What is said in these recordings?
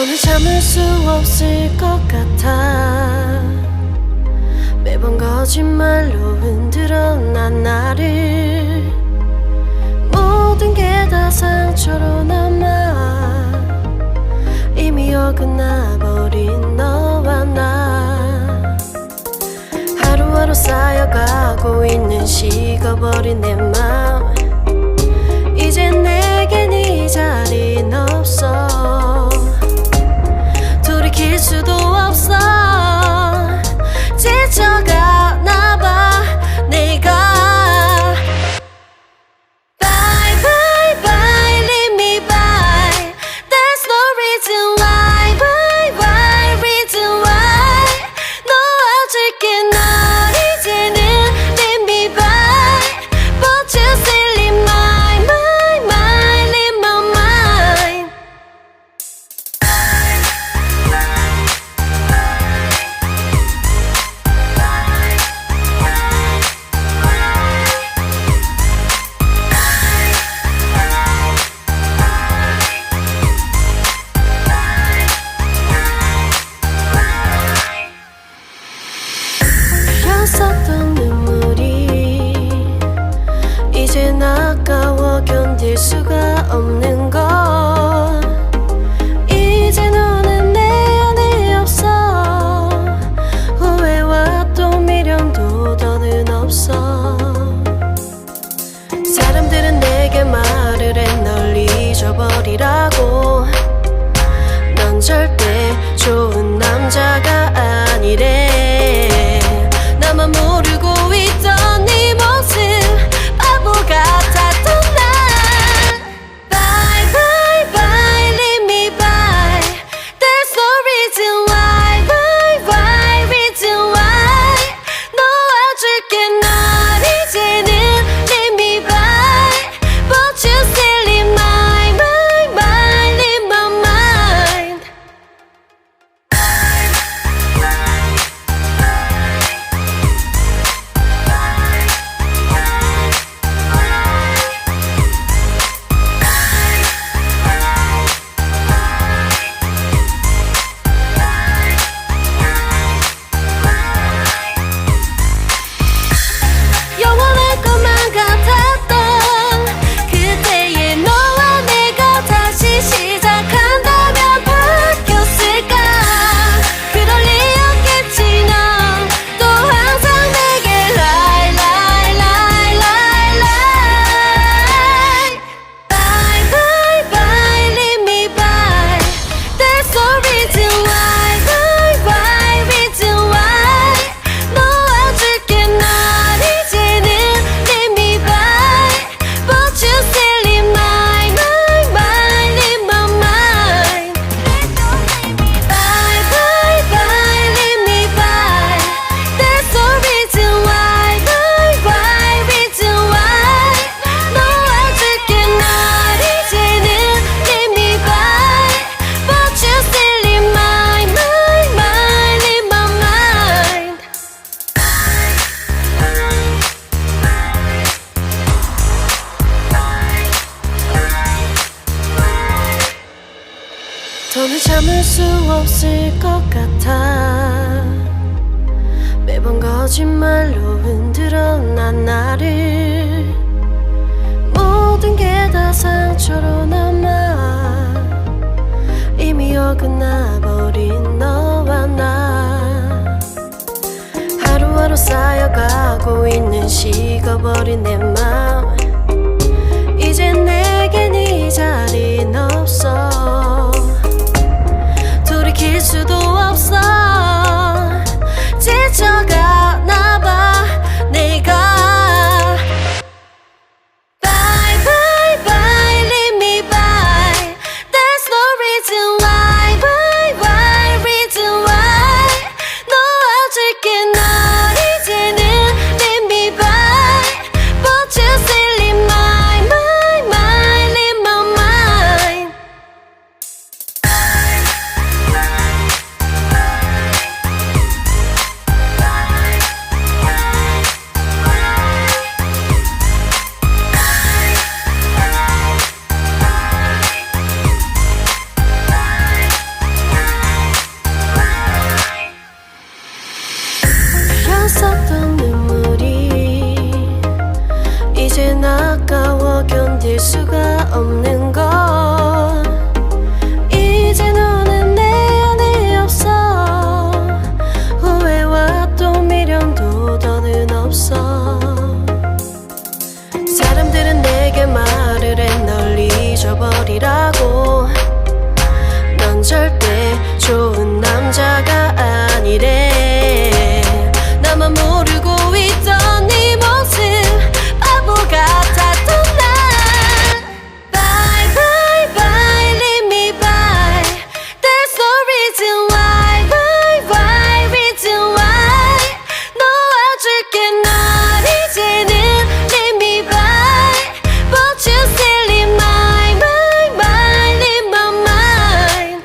더는 참을 수 없을 것 같아. 매번 거짓말로 흔들어 난 나를. 모든 게 다 상처로 남아 이미 어긋나버린 너와 나. 하루하루 쌓여가고 있는 식어버린 내 맘. 이젠 내겐 이 자리는 없어. 돌이킬 수도 없어. 지쳐가나봐 내가. Bye bye bye leave me by. There's no reason why. Bye bye reason why. 놓아줄게 널 이제는 leave me by. But you still in my mind, in my mind. 흘렸었던 눈물이 이젠 아까워 견딜 수가 없는 걸. 이제 너는 내 안에 없어. 후회와 또 미련도 더는 없어. 사람들은 내게 말을 해 널 잊어버리라고. 넌 절대 좋은 남자가 아니래. 나만 모르고 있던 네 모습 바보 같았던 날. Bye bye bye leave me by. There's no reason why. Bye bye reason why. 놓아줄게 널 이제는 leave me by. But you still in my mind, in my mind. 영원할 것만 같았던 그때의 너와 내가 다시 시작한다면 바뀌었을까. 그럴 리 없겠지. 넌 또 항상 내게 lie lie lie lie lie. Bye bye bye leave me by. There's no reason why. Bye bye reason why. 놓아줄게 널 이제는 leave me by. But you still in my mind, in my mind. Bye bye bye leave me by. There's no reason why. Bye bye reason why. 놓아줄게 널 이제는 leave me by. But you still in my mind, in my mind. 더는 참을 수 없을 것 같아. 매번 거짓말로 흔들어 난 나를. 모든 게 다 상처로 남아 이미 어긋나버린 너와 나. 하루하루 쌓여가고 있는 식어버린 내 맘. 이젠 내겐 이 자리는 없어. 돌이킬 수도 없어. 지쳐가나봐 내가. Bye bye bye leave me by. There's no reason why. Bye bye reason why. 놓아줄게 널 이제는 leave me by. But you still in my mind, in my mind. 있었던 눈물이 이젠 아까워 견딜 수가 없는 걸. 이제 너는 내 안에 없어. 후회와 또 미련도 더는 없어. 사람들은 내게 말을 해 널 잊어버리라고. 넌 절대 좋은 남자가 아니래. 나만 모르고 있던 네 모습 바보 같았던 날. Bye bye bye leave me by. There's no reason why. Why why reason why. 놓아줄게 널 이제는 leave me by. But you still in my mind in my mind.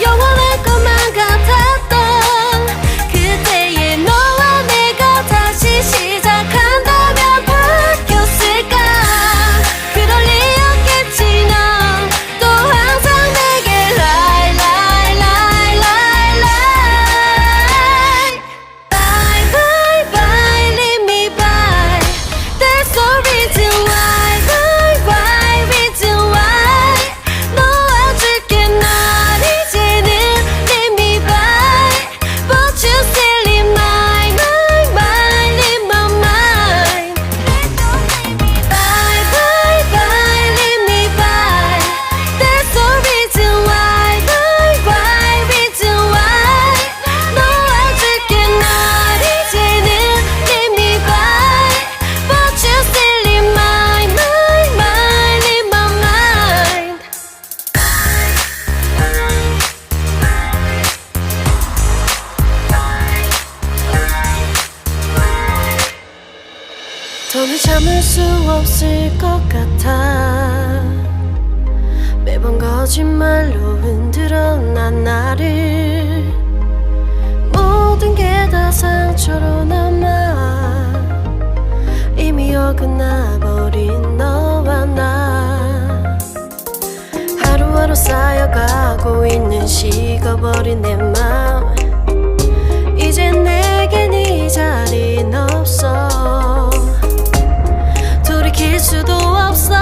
영원할 것만 같았던 그때의 너와 내가 다시 시작한다면 바뀌었을까. 그럴 리 없겠지. 넌 또 항상 내게 lie lie lie lie lie. Bye bye bye leave me by. There's no reason why. Why reason why. 놓아줄게 널 이제는 leave me by. But you still in my mind in my mind. Bye bye bye leave me by. There's no reason why. Why reason why. 놓아줄게 널 이제는 leave me by. But you still in my mind in my mind. 더는 참을 수 없을 것 같아. 매번 거짓말로 흔들어 난 나를. 모든 게 다 상처로 남아. 이미 어긋나버린 너와 나. 하루하루 쌓여가고 있는 식어버린 내 맘. 이젠 내겐 이 자리는 없어. 돌이킬 수도 없어.